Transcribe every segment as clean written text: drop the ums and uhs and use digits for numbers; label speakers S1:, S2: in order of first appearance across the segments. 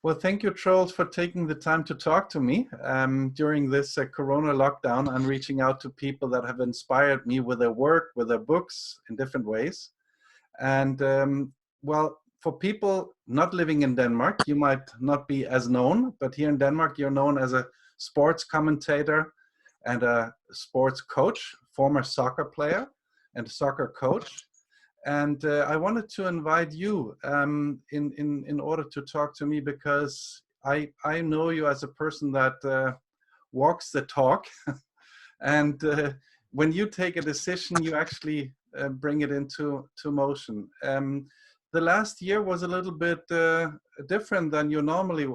S1: Well, thank you, Troels, for taking the time to talk to me during this Corona lockdown. I'm reaching out to people that have inspired me with their work, with their books in different ways. And well, for people not living in Denmark, you might not be as known, but here in Denmark, you're known as a sports commentator and a sports coach, former soccer player and soccer coach. And I wanted to invite you in order to talk to me because I know you as a person that walks the talk. And when you take a decision, you actually bring it into motion. The last year was a little bit different than your normally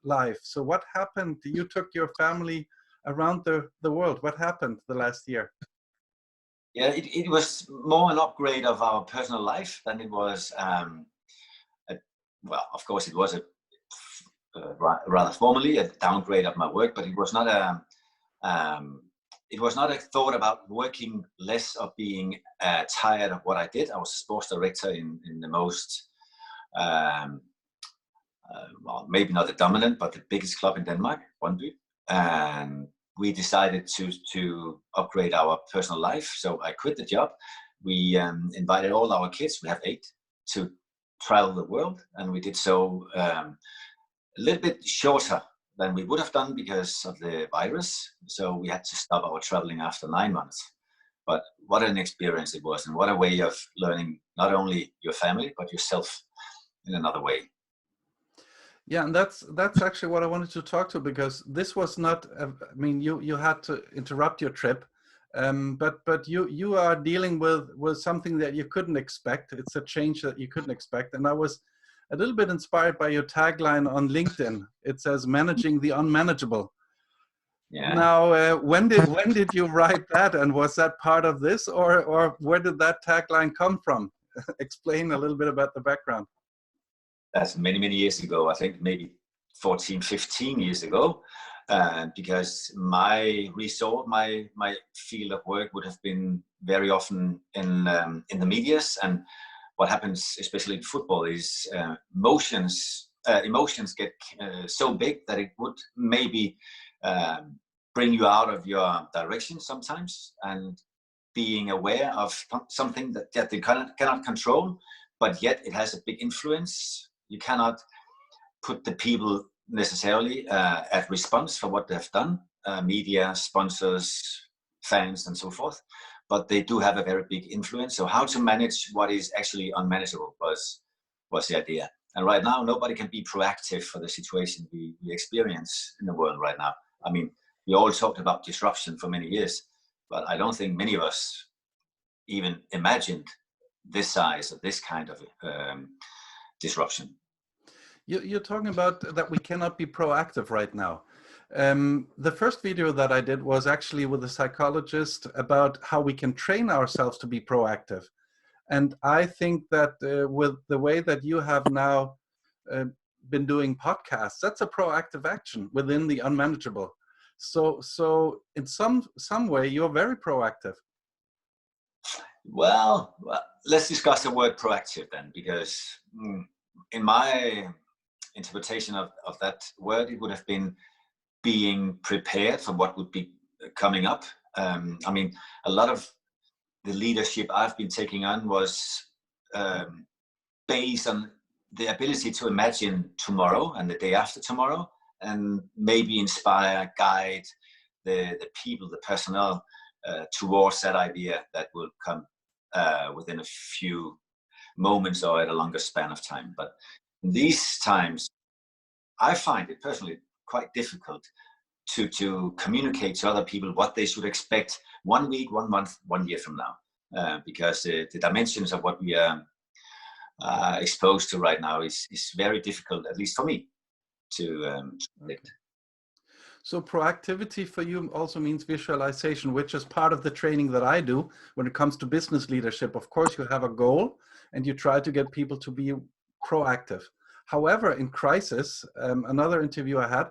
S1: life. So what happened? You took your family around the world. What happened the last year?
S2: Yeah, it was more an upgrade of our personal life than it was, well, of course it was a rather formally a downgrade of my work, but it was not a thought about working less or being tired of what I did. I was a sports director in the most, well, maybe not the dominant, but the biggest club in Denmark, Brøndby. And we decided to upgrade our personal life. So I quit the job. We invited all our kids, we have 8, to travel the world. And we did so a little bit shorter than we would have done because of the virus. So we had to stop our traveling after 9 months. But what an experience it was, and what a way of learning not only your family, but yourself in another way.
S1: Yeah, and that's actually what I wanted to talk to, because this was not, I mean, you had to interrupt your trip, but you are dealing with something that you couldn't expect. It's a change that you couldn't expect. And I was a little bit inspired by your tagline on LinkedIn. It says, "Managing the unmanageable."
S2: Yeah.
S1: Now, when did you write that, and was that part of this, or where did that tagline come from? Explain a little bit about the background.
S2: That's many, many years ago. I think maybe 14, 15 years ago, because my resort, my field of work would have been very often in the medias. And what happens, especially in football, is emotions get so big that it would maybe bring you out of your direction sometimes, and being aware of something that they cannot control, but yet it has a big influence. You cannot put the people necessarily at response for what they've done, media, sponsors, fans, and so forth, but they do have a very big influence. So how to manage what is actually unmanageable was the idea. And right now, nobody can be proactive for the situation we experience in the world right now. I mean, we all talked about disruption for many years, but I don't think many of us even imagined this size of this kind of disruption.
S1: You're talking about that we cannot be proactive right now. The first video that I did was actually with a psychologist about how we can train ourselves to be proactive. And I think that with the way that you have now been doing podcasts, that's a proactive action within the unmanageable. So in some way, you're very proactive.
S2: Well, let's discuss the word proactive then, because in my interpretation of that word, it would have been being prepared for what would be coming up. I mean, a lot of the leadership I've been taking on was based on the ability to imagine tomorrow and the day after tomorrow, and maybe inspire, guide the people, the personnel towards that idea that will come within a few moments or at a longer span of time. But in these times, I find it personally quite difficult to communicate to other people what they should expect 1 week, 1 month, 1 year from now, because the dimensions of what we are exposed to right now is very difficult, at least for me, to predict.
S1: So proactivity for you also means visualization, which is part of the training that I do when it comes to business leadership. Of course, you have a goal and you try to get people to be proactive. However, in crisis, another interview I had,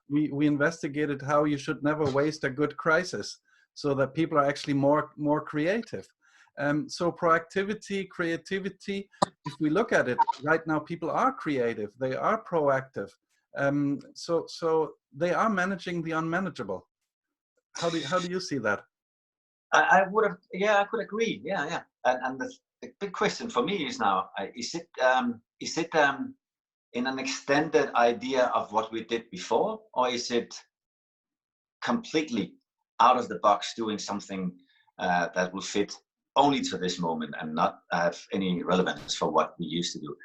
S1: we investigated how you should never waste a good crisis, so that people are actually more creative. So proactivity, creativity, if we look at it right now, people are creative, they are proactive. So they are managing the unmanageable. How do you see that?
S2: I would have, yeah, I could agree. Yeah. And the big question for me is now, is it in an extended idea of what we did before, or is it completely out of the box doing something that will fit only to this moment and not have any relevance for what we used to do?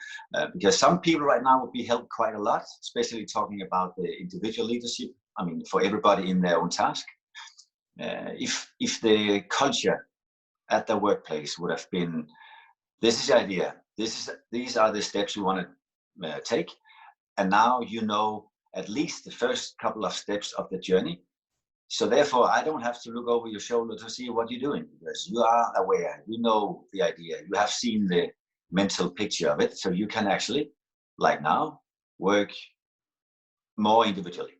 S2: Because some people right now will be helped quite a lot, especially talking about the individual leadership. I mean, for everybody in their own task. If the culture at the workplace would have been, this is the idea, these are the steps you want to take, and now you know at least the first couple of steps of the journey. So therefore, I don't have to look over your shoulder to see what you're doing, because you are aware, you know the idea, you have seen the mental picture of it, so you can actually, like now, work more individually.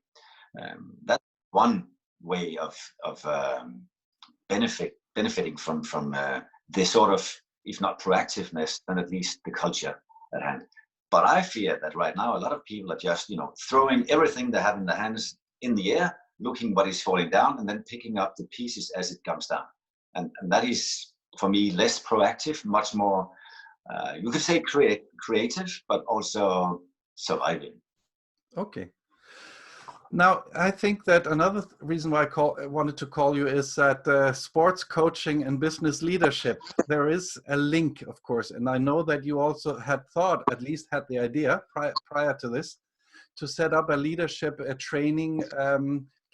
S2: That's one way of benefiting from this sort of, if not proactiveness, then at least the culture at hand. But I fear that right now a lot of people are just, throwing everything they have in their hands in the air, looking what is falling down, and then picking up the pieces as it comes down. And that is, for me, less proactive, much more, you could say creative, but also surviving.
S1: Okay. Now, I think that another reason why I wanted to call you is that sports coaching and business leadership, there is a link, of course. And I know that you also had thought, at least had the idea prior to this, to set up a training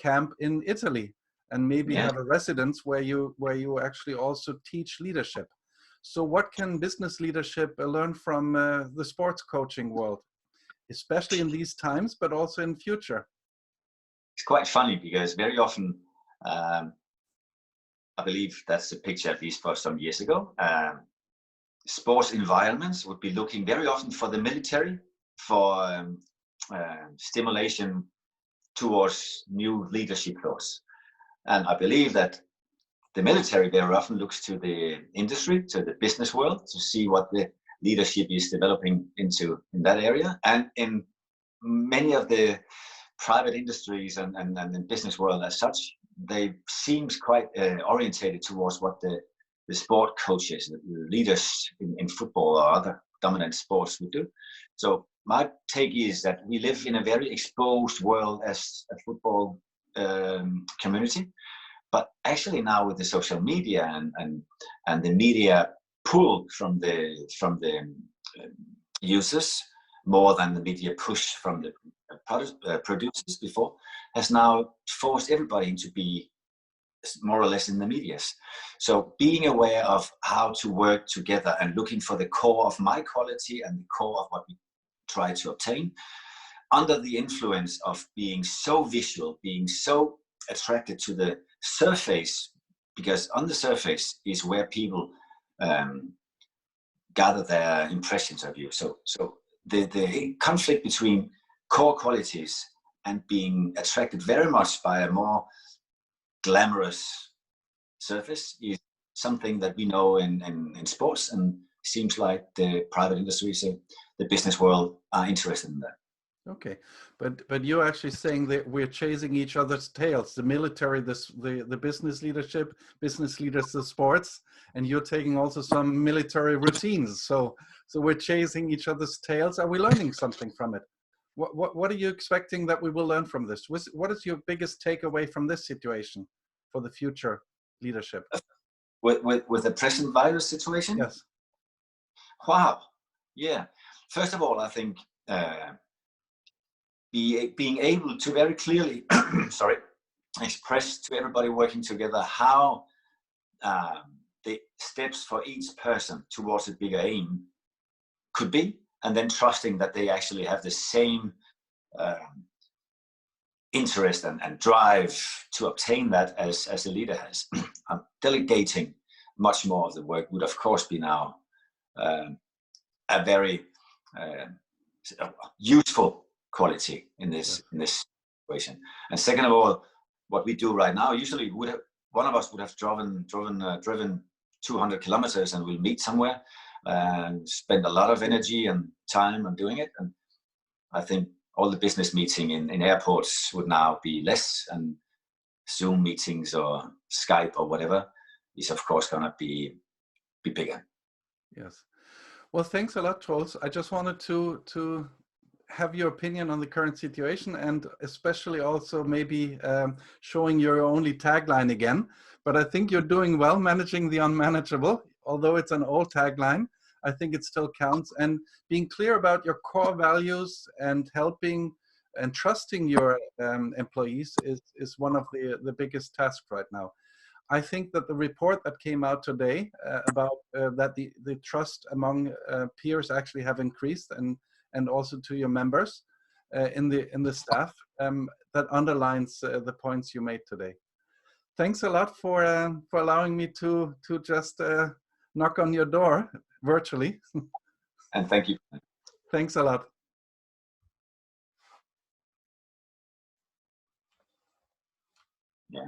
S1: camp in Italy, and maybe have a residence where you actually also teach leadership. So what can business leadership learn from the sports coaching world, especially in these times, but also in future?
S2: It's quite funny because very often, I believe that's the picture, at least for some years ago, sports environments would be looking very often for the military, for stimulation towards new leadership thoughts. And I believe that the military very often looks to the industry, to the business world, to see what the leadership is developing into in that area. And in many of the private industries and the business world as such, they seems quite orientated towards what the sport coaches, the leaders in football or other dominant sports would do. So my take is that we live in a very exposed world as a football community, but actually now with the social media and the media pull from the users more than the media push from the producers before, has now forced everybody to be more or less in the medias. So being aware of how to work together and looking for the core of my quality and the core of what we try to obtain, under the influence of being so visual, being so attracted to the surface, because on the surface is where people gather their impressions of you. So the conflict between core qualities and being attracted very much by a more glamorous surface is something that we know in sports, and seems like the private industries, the business world, are interested in that.
S1: Okay, but you're actually saying that we're chasing each other's tails. The military, the business leadership, business leaders, the sports, and you're taking also some military routines. So we're chasing each other's tails. Are we learning something from it? What are you expecting that we will learn from this? What is your biggest takeaway from this situation for the future leadership?
S2: With the present virus situation?
S1: Yes.
S2: Wow. Yeah. First of all, I think being able to very clearly express to everybody working together how the steps for each person towards a bigger aim could be, and then trusting that they actually have the same interest and drive to obtain that as the leader has. Delegating much more of the work would of course be now a very useful quality in this situation. And second of all, what we do right now, usually one of us would have driven 200 kilometers and we'll meet somewhere and spend a lot of energy and time on doing it. And I think all the business meeting in airports would now be less, and Zoom meetings or Skype or whatever is of course going to be bigger.
S1: Yes. Well, thanks a lot, Troels. I just wanted to have your opinion on the current situation, and especially also maybe showing your only tagline again. But I think you're doing well managing the unmanageable, although it's an old tagline. I think it still counts, and being clear about your core values and helping and trusting your employees is one of the biggest tasks right now. I think that the report that came out today about that the trust among peers actually have increased, and also to your members in the staff, that underlines the points you made today. Thanks a lot for allowing me to just knock on your door virtually.
S2: And thank you.
S1: Thanks a lot.
S2: Yeah.